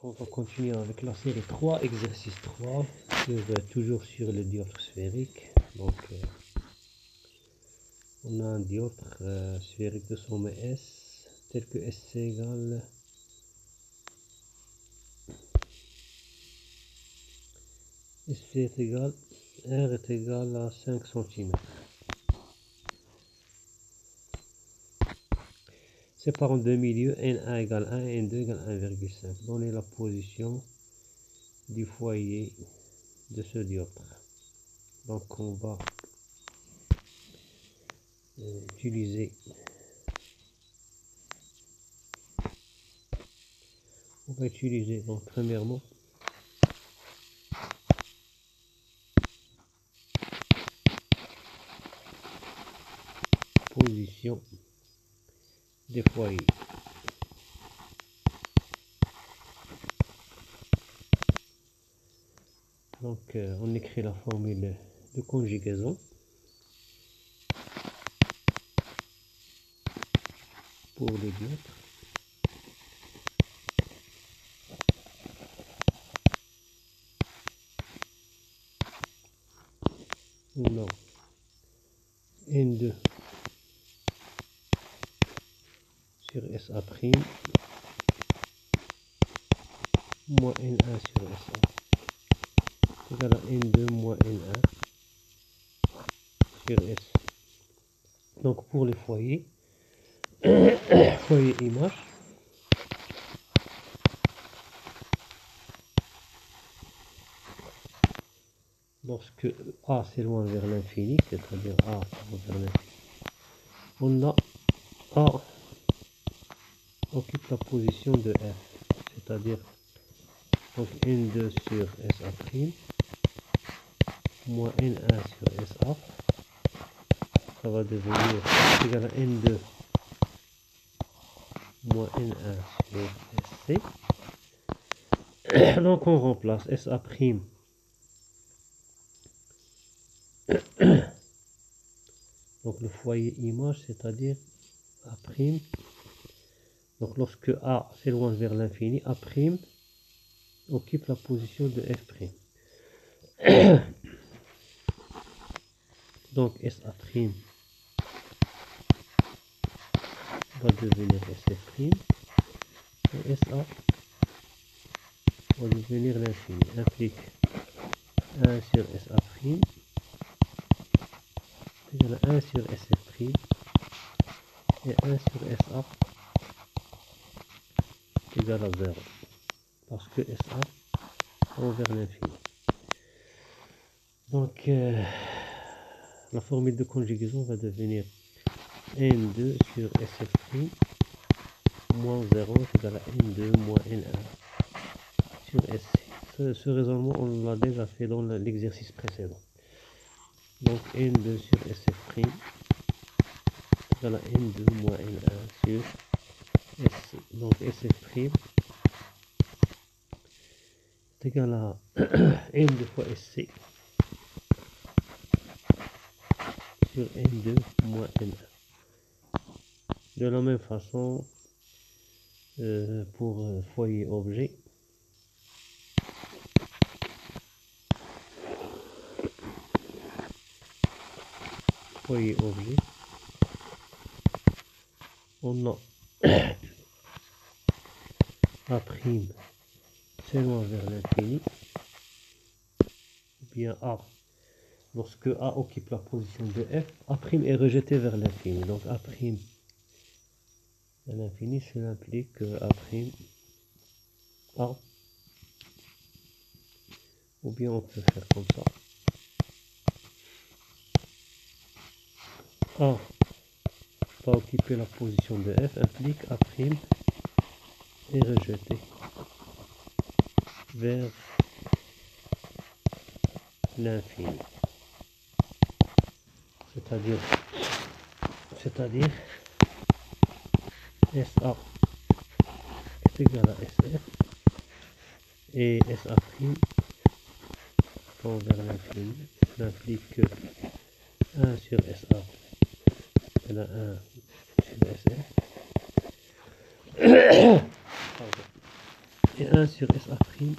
On va continuer avec la série 3, exercice 3, toujours sur le dioptre sphérique. Donc, on a un dioptre sphérique de sommet S, tel que SC égale SC est égal, R est égal à 5 cm. Séparant deux milieux, N1 égale 1 et N2 égale 1,5. Donnez la position du foyer de ce dioptre. Donc, on va utiliser donc premièrement position des foyers. Donc on écrit la formule de conjugaison pour le dioptre. On a N2 sur SA' moins N1 sur SA égale à N2 moins N1 sur S. Donc pour les foyers, foyer image, lorsque A s'éloigne vers l'infini, c'est-à-dire A vers l'infini, on a A occupe la position de F, c'est-à-dire donc N2 sur SA' moins N1 sur SA, ça va devenir égal à N2 moins N1 sur SC. Donc on remplace SA'. Donc le foyer image, c'est-à-dire A'. Donc lorsque A s'éloigne vers l'infini, A' occupe la position de F'. Donc SA' va devenir SF' et SA va devenir l'infini. Implique 1 sur SA' égale à 1 sur SF' et 1 sur SA égale à 0 parce que SA tend vers l'infini. Donc la formule de conjugaison va devenir N2 sur SF' moins 0 est égal à N2 moins N1 sur SC. Ce raisonnement, on l'a déjà fait dans l'exercice précédent. Donc N2 sur SF' est égal à N2 moins N1 sur SC. Donc SF' est égal à N2 fois SC sur N2 moins N1. De la même façon, pour foyer objet, on a A' s'éloigne vers l'infini, ou bien A, lorsque A occupe la position de F, A' est rejeté vers l'infini. Donc A' à l'infini, cela implique que A, ou bien on peut faire comme ça. A va occuper la position de F, implique A' est rejeté vers l'infini. C'est-à-dire SA est égal à SF et SA' tend vers l'infini. Cela implique que 1 sur SA égale à 1 sur SF. Et 1 sur SA prime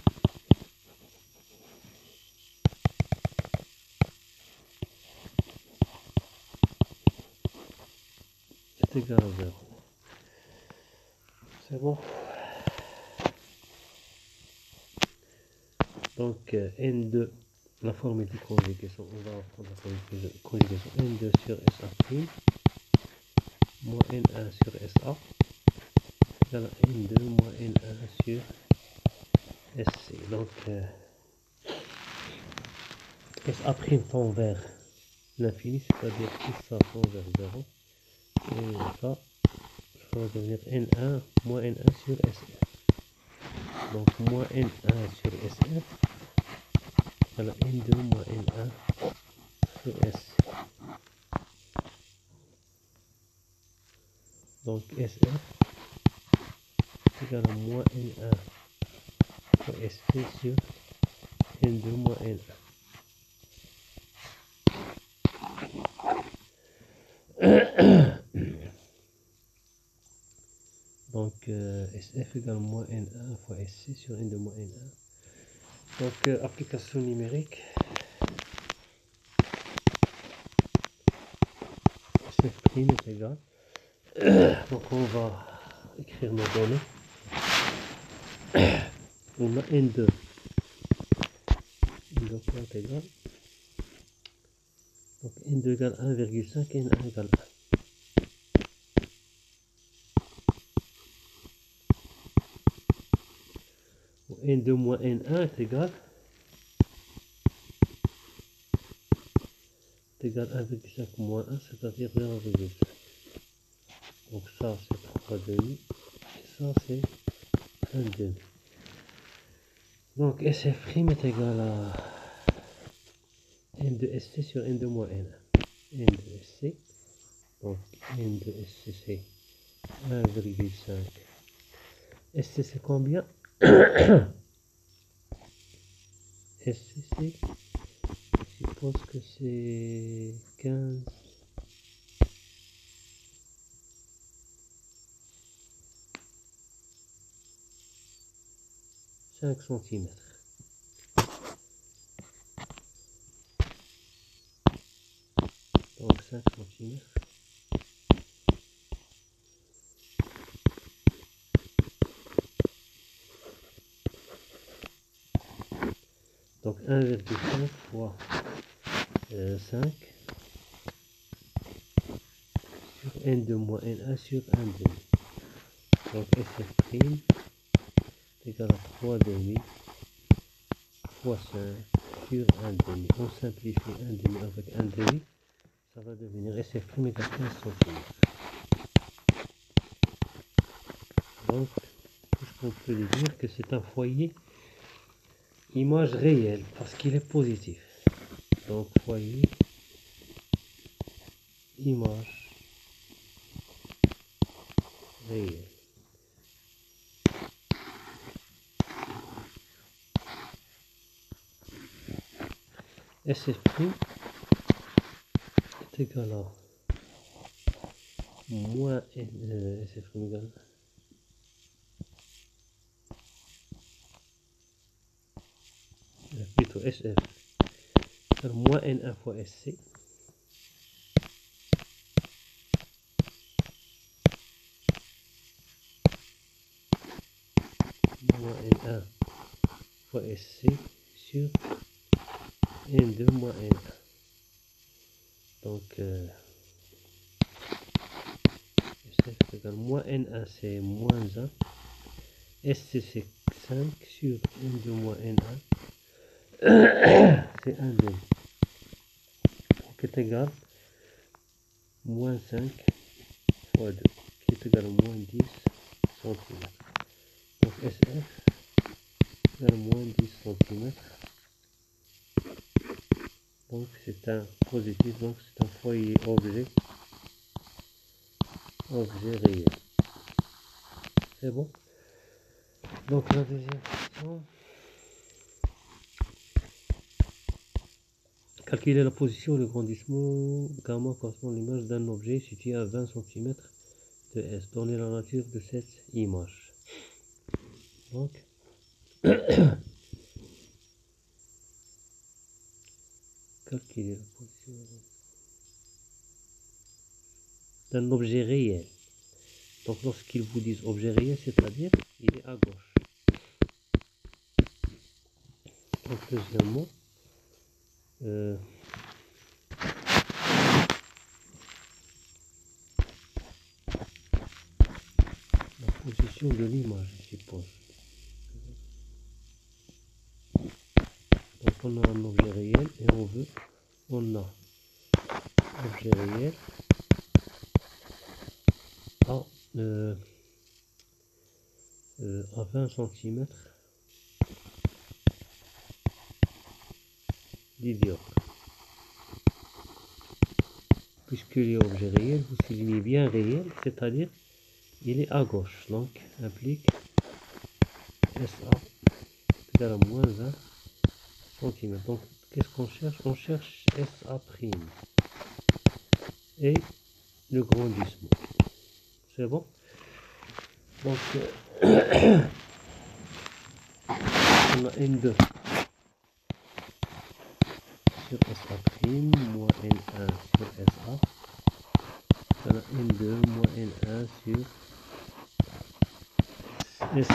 est égal à 0. C'est bon. Donc N2, la formule de conjugation, on va prendre la formule de conjugation N2 sur SA prime moins N1 sur SA égale à N2 moins N1 sur SC. Donc SA prime tend vers l'infini, c'est-à-dire que ça tend vers 0. Et ça va devenir N1 moins N1 sur SF. Donc moins N1 sur SF égale à N2 moins N1 sur SC. Donc SF égale à moins N1 sur SC sur N2 moins N1. Donc SF égale moins N1 fois SC sur N2 moins N1. Donc application numérique. SF' est égal. Donc on va écrire nos données. On a N2. Donc est égal. Donc N2 égale 1,5 et N1 égale 1. N2 moins N1 est égal 1,5 moins 1, c'est-à-dire 0,5. Donc ça c'est 3 demi, et ça c'est 1 demi. Donc SF' est égal à N2SC sur N2 moins N1. N2SC, donc N2SC c'est 1,5. SC c'est combien? SC c'est, je suppose que c'est 15. 5 cm. Donc 5 cm. Donc 1,5 fois 5 sur N2 moins N1 sur 1 demi. Donc SF' est égal à 3 demi fois 5 sur 1 demi. On simplifie 1 demi avec 1 demi. Ça va devenir SF' égale 15 cm. Donc, tout ce qu'on peut dire que c'est un foyer image réelle parce qu'il est positif. Donc, foyer image réelle. SF' est égal à moins SF' égale plutôt SF égale moins N1 fois SC moins N1 fois SC sur N2 moins N1. Donc SF égale moins N1 c'est moins 1, SC c'est 5 sur N2 moins N1, c'est 1 demi. Donc est égal moins 5 fois 2, qui est égal à moins 10 cm. Donc SF égale moins 10 cm. Donc c'est un positif, donc c'est un foyer objet réel. C'est bon. Donc la deuxième question. Calculer la position et le grandissement gamma correspond à l'image d'un objet situé à 20 cm de S. Donner la nature de cette image. Donc Calculer la position d'un objet réel. Donc lorsqu'ils vous disent objet réel, c'est-à-dire il est à gauche. Donc deuxièmement, la position de l'image, je suppose. Donc on a un objet réel et on a objet réel à 20 cm d'idiocre. Puisqu'il est objet réel, vous soulignez bien réel, c'est-à-dire il est à gauche, donc implique SA égale à moins 20 cm. Donc qu'est-ce qu'on cherche? On cherche SA' et le grandissement. C'est bon? Donc on a N2 sur SA' moins N1 sur SA. On a N2 moins N1 sur SC.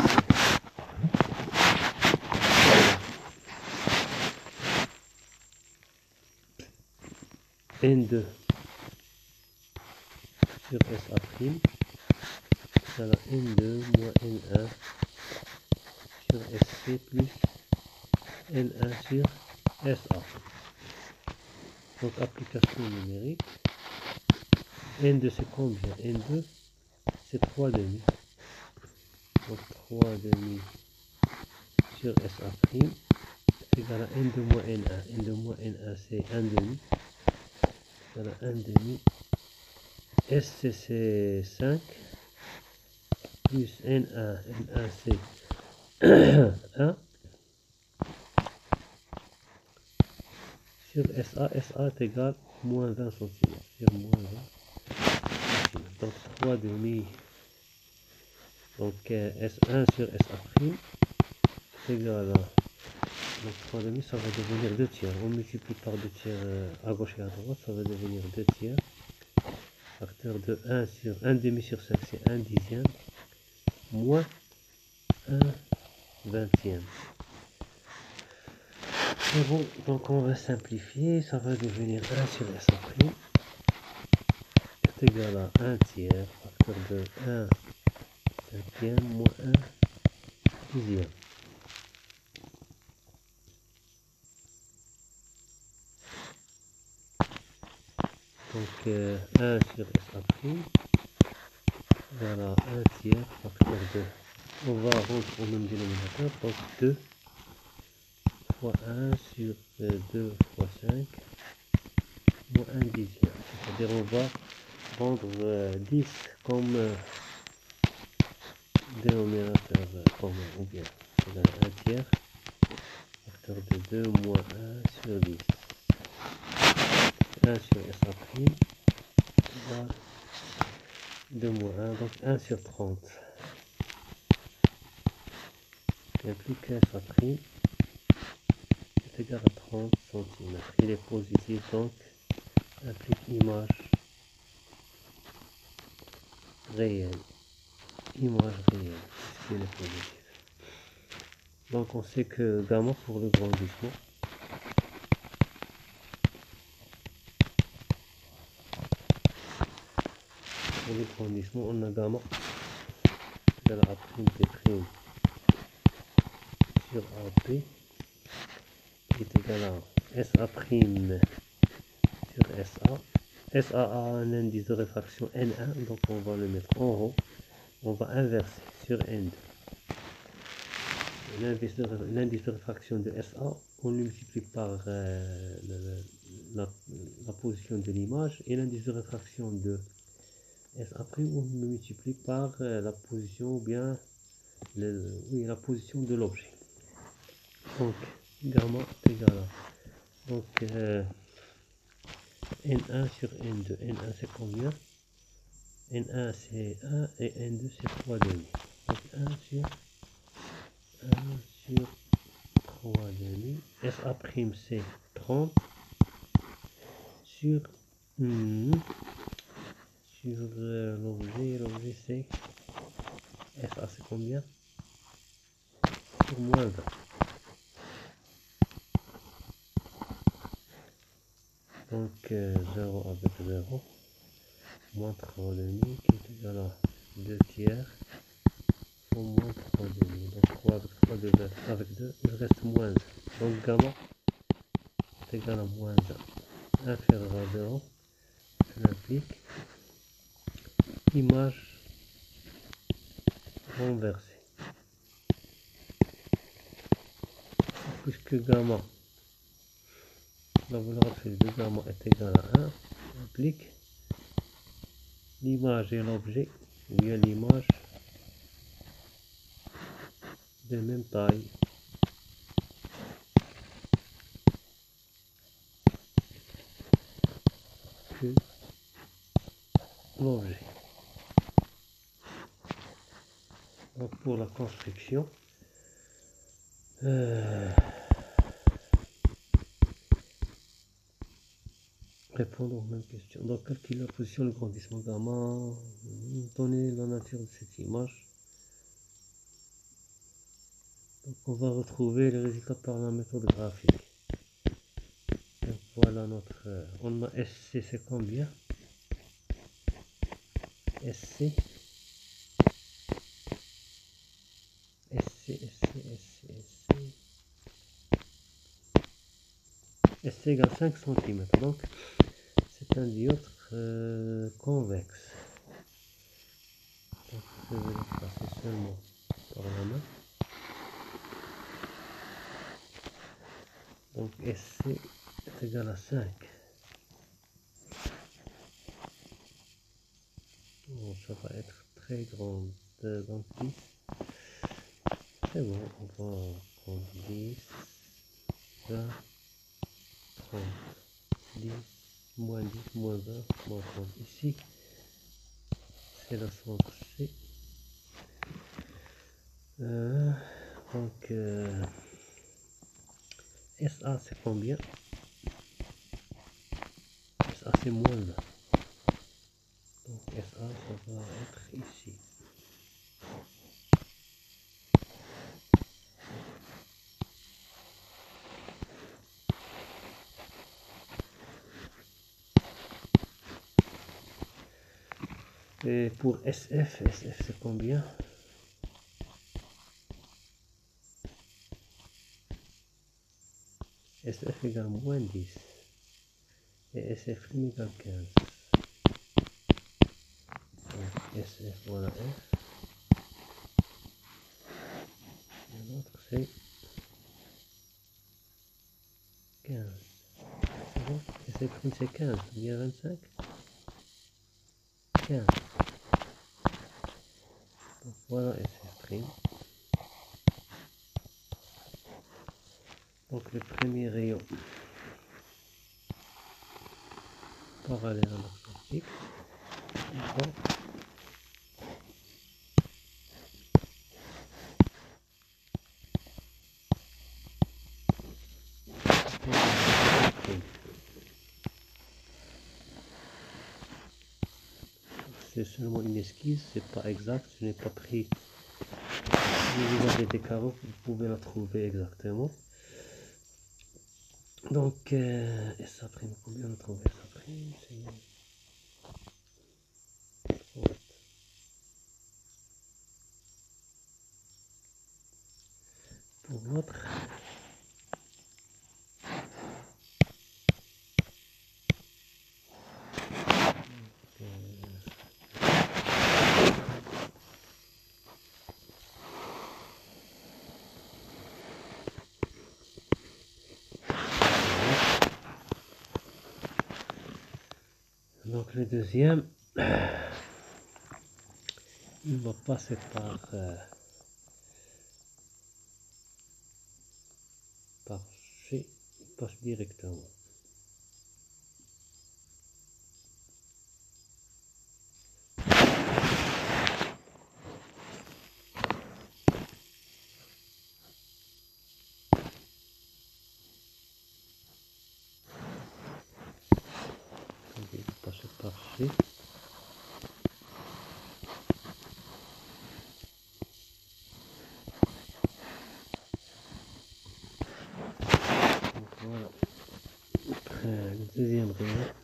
N2 sur SA', ça va N2 moins N1 sur SC plus N1 sur SA. Donc application numérique. N2 c'est combien? N2 c'est 3 demi. Donc 3 demi sur SA' c'est égal à N2 moins N1. N2 moins N1 c'est 1 demi. C'est égal à 1 demi. SC c'est 5 plus N1. N1 c'est 1 sur SA. SA est égal à moins 20 cm. Sur moins 20 cm. Donc 3 demi. Donc S1 sur SA' c'est égal à... Donc 3 demi, ça va devenir 2 tiers. On multiplie par 2 tiers à gauche et à droite, ça va devenir 2 tiers. Facteur de 1 sur 1 demi sur 5, c'est 1 dixième. Moins 1 vingtième. C'est bon, donc on va simplifier, ça va devenir 1 sur SA' est égal à 1 tiers, facteur de 1 cinquième moins 1 dixième. Donc 1 sur SA' égale à 1 tiers, facteur de... On va rendre au même dénominateur, donc 2 fois 1 sur 2 fois 5 moins 1 dixième. C'est-à-dire on va rendre 10 comme dénominateur commun, ou bien égal à 1 tiers, facteur de 2 moins 1 sur 10. 1 sur SA' égale 2 moins 1, donc 1 sur 30. Qui implique SA' est égal à 30 cm. Il est positif, donc implique image réelle. Image réelle, puisqu'il est positif. Donc on sait que gamma pour le grandissement, on a gamma égale à A' sur AP qui est égal à SA' sur SA. SA a un indice de réfraction N1, donc on va le mettre en haut. On va inverser sur N2. L'indice de réfraction de SA, on le multiplie par la position de l'image, et l'indice de réfraction de SA', on le multiplie par la position, ou bien la position de l'objet. Donc gamma est égal à donc N1 sur N2. N1 c'est combien? N1 c'est 1 et N2 c'est 3 demi. Donc 1 sur SA' c'est 30 sur, sur l'objet c'est SA c'est combien? Sur moins 20. Donc 0 avec 0, moins 3,5 qui est égal à 2 tiers, au moins 3,5. Donc 3 avec 3 avec 2, il reste moins 1. Donc gamma est égal à moins 1 inférieur à 0. Cela implique image renversée. Puisque gamma, la valeur absolue de gamma est égale à 1, implique l'image et l'objet, ou bien l'image de même taille que l'objet. Donc pour la construction, répondre aux mêmes questions. Donc calculer la position, le grandissement gamma, donner la nature de cette image. Donc on va retrouver les résultats par la méthode graphique. Donc voilà notre... on a SC c'est combien? SC égale 5 cm. Donc c'est un dioptre convexe. Donc je vais le passer seulement par la main. Donc SC est égal à 5. Bon, ça va être très grand. Donc 10. C'est bon, on va prendre 10, 20, 30, 10, moins 10, moins 20, moins 30. Ici, c'est la centre C. Donc, SA c'est combien? SA c'est moins 20. Donc SA ça va être ici. Et pour SF c'est combien? SF égale moins 10 et SF' égale 15. Donc SF voilà F. Et l'autre c'est 15. C'est bon? SF' c'est 15, bien 25. 15. Donc voilà SF'. Donc le premier rayon parallèle à notre optique. C'est seulement une esquisse, c'est pas exact, je n'ai pas pris. Si vous avez des carreaux, vous pouvez la trouver exactement. Donc, SA', combien on a trouvé SA'? Pour l'autre, donc le deuxième, il va passer par C, il passe directement. G. Donc voilà, le deuxième réel.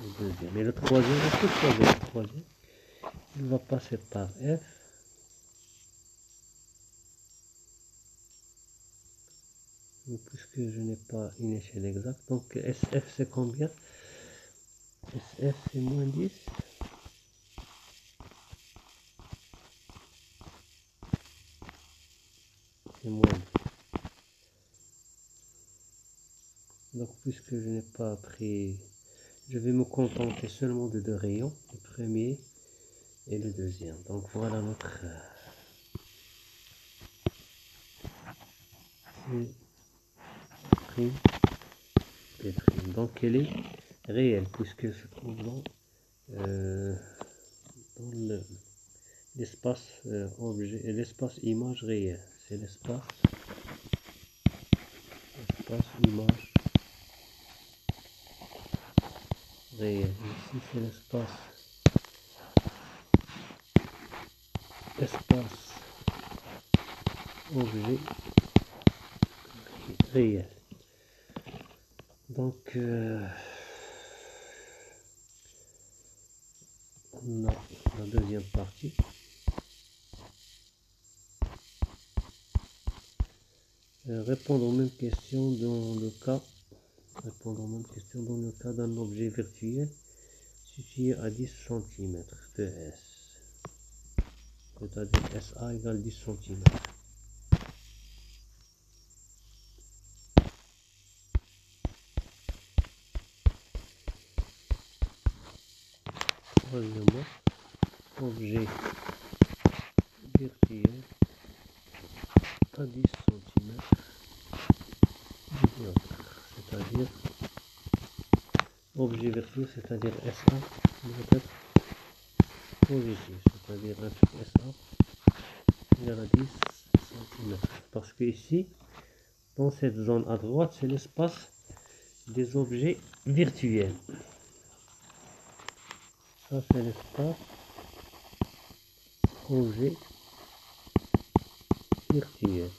Le deuxième. Et le troisième, on peut choisir le troisième. Il va passer par F. Mais puisque je n'ai pas une échelle exacte, donc SF c'est combien? SF c'est moins 10. C'est moins 10. Donc puisque je n'ai pas pris, je vais me contenter seulement de deux rayons, le premier et le deuxième. Donc voilà notre C', P'. Donc elle est réelle puisqu'elle se trouve dans l'espace objet et l'espace image réel. C'est l'espace image réel. Ici c'est l'espace objet réel. Donc on a la deuxième partie. Répondre aux mêmes questions dans le cas d'un objet virtuel situé à 10 cm de S, c'est-à-dire SA égale 10 cm. Troisièmement, objet virtuel à 10 cm du diamètre, c'est-à-dire objet virtuel, c'est-à-dire SA doit être positif, c'est-à-dire un truc SA égale à 10 cm. Parce que ici, dans cette zone à droite, c'est l'espace des objets virtuels. Ça, c'est l'espace objet virtuel.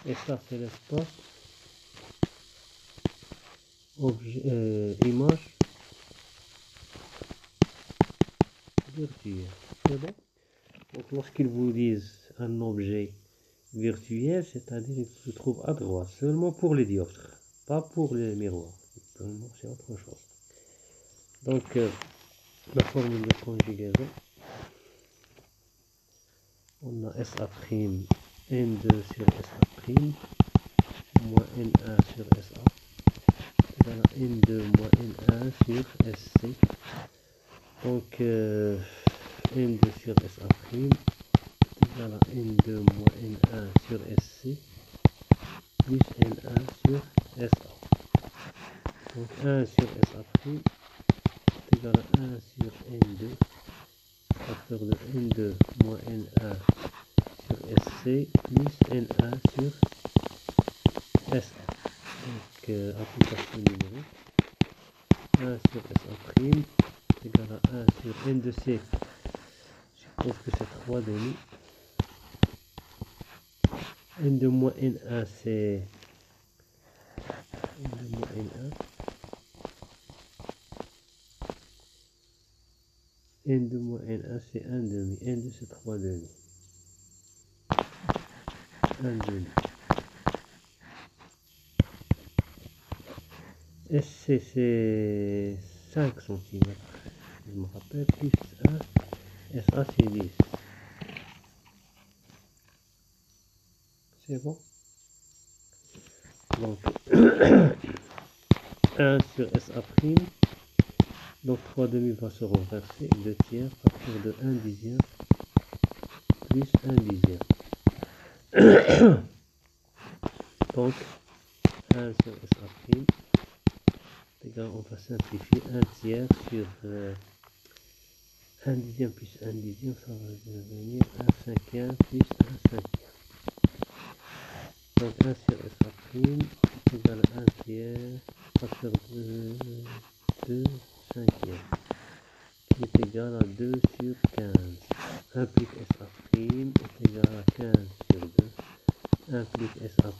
Et ça, c'est l'espace objet image virtuelle. C'est bon? Donc, lorsqu'ils vous disent un objet virtuel, c'est-à-dire qu'il se trouve à droite, seulement pour les dioptres, pas pour les miroirs. C'est autre chose. Donc, la formule de conjugaison, on a SA' N2 sur SA' moins N1 sur SA égale à N2 moins N1 sur SC. Donc, N2 sur SA' égale à N2 moins N1 sur SC plus N1 sur SA. Donc 1 sur SA' est égal à 1 sur N2, facteur de N2 moins N1 sur SC plus N1 sur SA. Donc application numérique, 1 sur SA' est égal à 1 sur N2C, je suppose que c'est 3 demi. N2 moins N1 c'est N2 moins N1. N2 moins N1 c'est 1 demi. N2 c'est 3 demi. 1 demi. SC c'est 5 cm. Je me rappelle, plus 1. SA c'est 10. C'est bon? Donc 1 sur SA'. Donc 3 demi va se renverser. 2 tiers, facteur de 1 dixième plus 1 dixième. Donc 1 sur SA'. On va simplifier 1 tiers sur 1 dixième plus 1 dixième, ça va devenir 1 cinquième plus 1 cinquième. Donc 1 sur SA' est égal à 1 tiers, 3 sur 2 cinquième, qui est égal à 2 sur 15. Implique SA' est égal à 15 sur 2. Implique SA'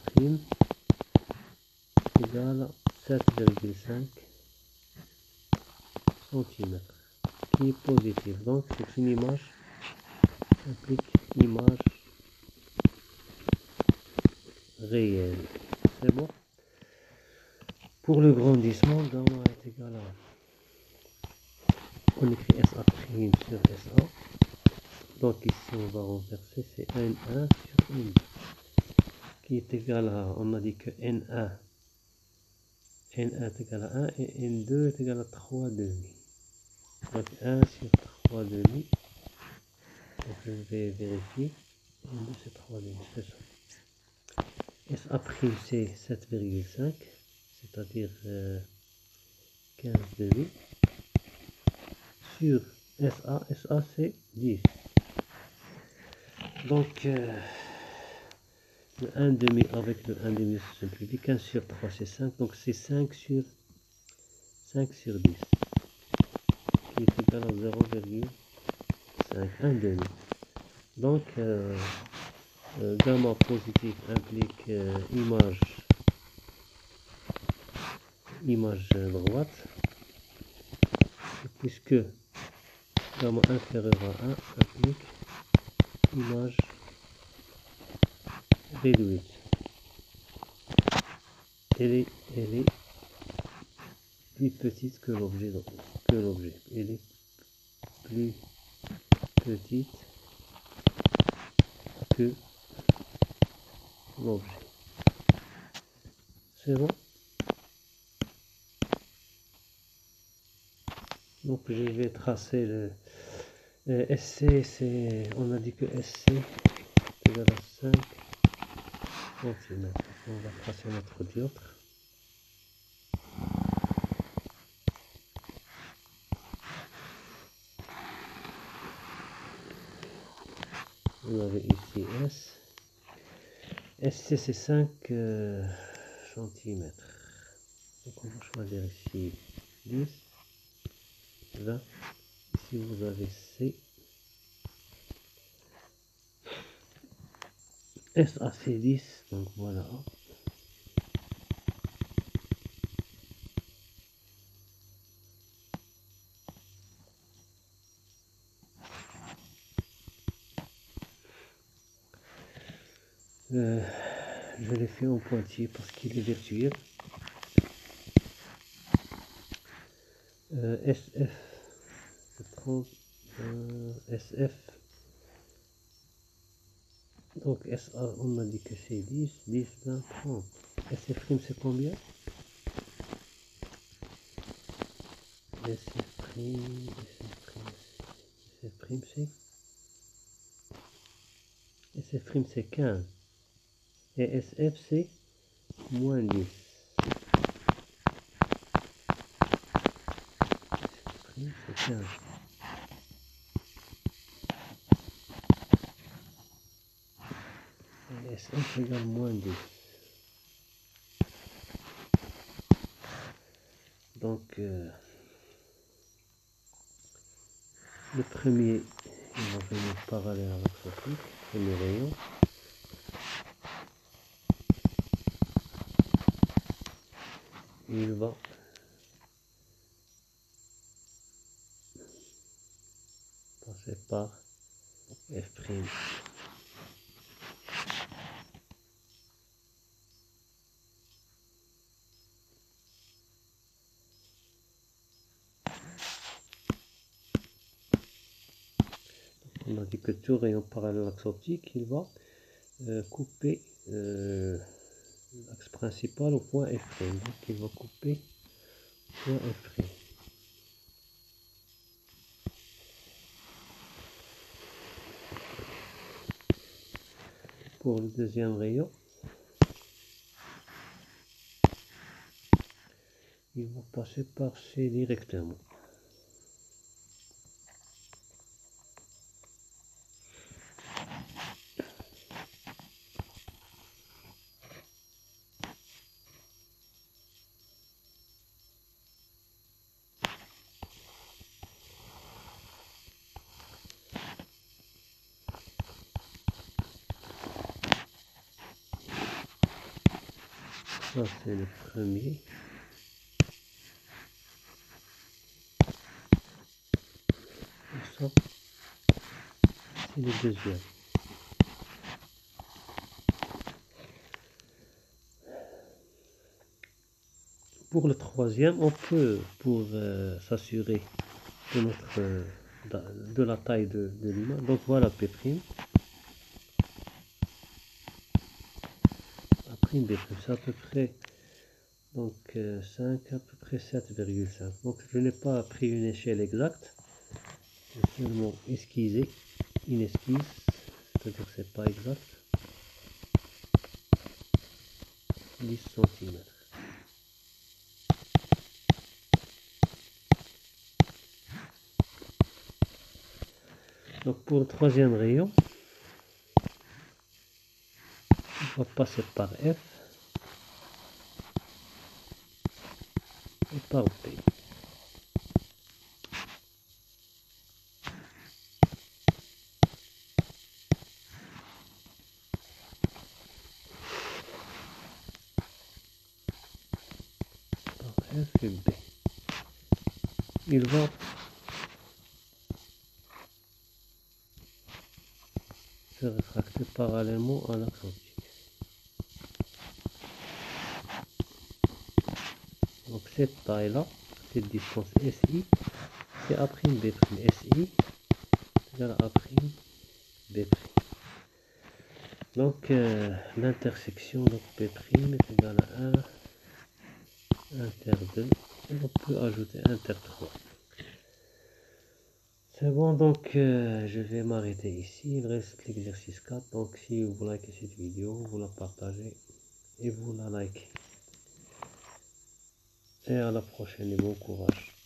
égale à 7,5 cm, qui est positif. Donc c'est une image, implique image réelle. C'est bon. Pour le grandissement, gamma est égal à, on écrit SA' sur SA. Donc ici on va renverser, c'est N1 sur N2, qui est égal à, on a dit que N1 est égal à 1 et N2 est égal à 3 demi. Donc 1 sur 3 demi. Donc je vais vérifier. N2 c'est 3 demi, c'est ça. SA' c'est 7,5, c'est-à-dire 15 demi. Sur SA c'est 10. Donc le 1 demi avec le 1 demi se simplifie. 15 sur 3 c'est 5, donc c'est 5 sur 10, qui est égal à 0,5, 1 demi. Donc gamma positif implique image droite, puisque gamma inférieur à 1 implique image réduite. Elle est plus petite que l'objet. Elle est plus petite que l'objet. C'est bon. Donc je vais tracer le SC, on a dit que SC est égal à 5 cm. On va tracer notre dioptre. Vous avez ici S. SC c'est 5 cm. Donc on va choisir ici 10, 20. Ici vous avez C. SAC 10, donc voilà. Je l'ai fait en pointillé parce qu'il est virtuel. SF, je prends SF. Donc SA, on m'a dit que c'est 10, 10, 20, 30. SF' c'est combien? SF' c'est 15. Et SF c'est moins 10. C'est 15. Et SF égale moins 10. Donc le premier, il va venir parallèle avec ce truc, premier rayon. Il va passer par F'. On a dit que tout rayon parallèle à l'axe optique, il va couper l'axe principal au point F'. Donc il va couper point F'. Pour le deuxième rayon, il va passer par C directement. Ça c'est le premier. Et ça c'est le deuxième. Pour le troisième, on peut, pour s'assurer de de la taille de l'image, donc voilà P'. Après B', c'est à peu près donc 5, à peu près 7,5. Donc je n'ai pas pris une échelle exacte, j'ai seulement esquissé une esquisse, c'est-à-dire que c'est pas exact. 10 cm. Donc pour le troisième rayon, on va passer par F et par B. Par F et B. Il va se rétracter parallèlement à l'Atlantique. Donc cette taille-là, cette distance SI, c'est A', B'. SI égale A', B'. Donc l'intersection de P' est égale à 1 inter 2. Et on peut ajouter inter 3. C'est bon, donc je vais m'arrêter ici. Il reste l'exercice 4. Donc si vous likez cette vidéo, vous la partagez et vous la likez. Et à la prochaine et bon courage.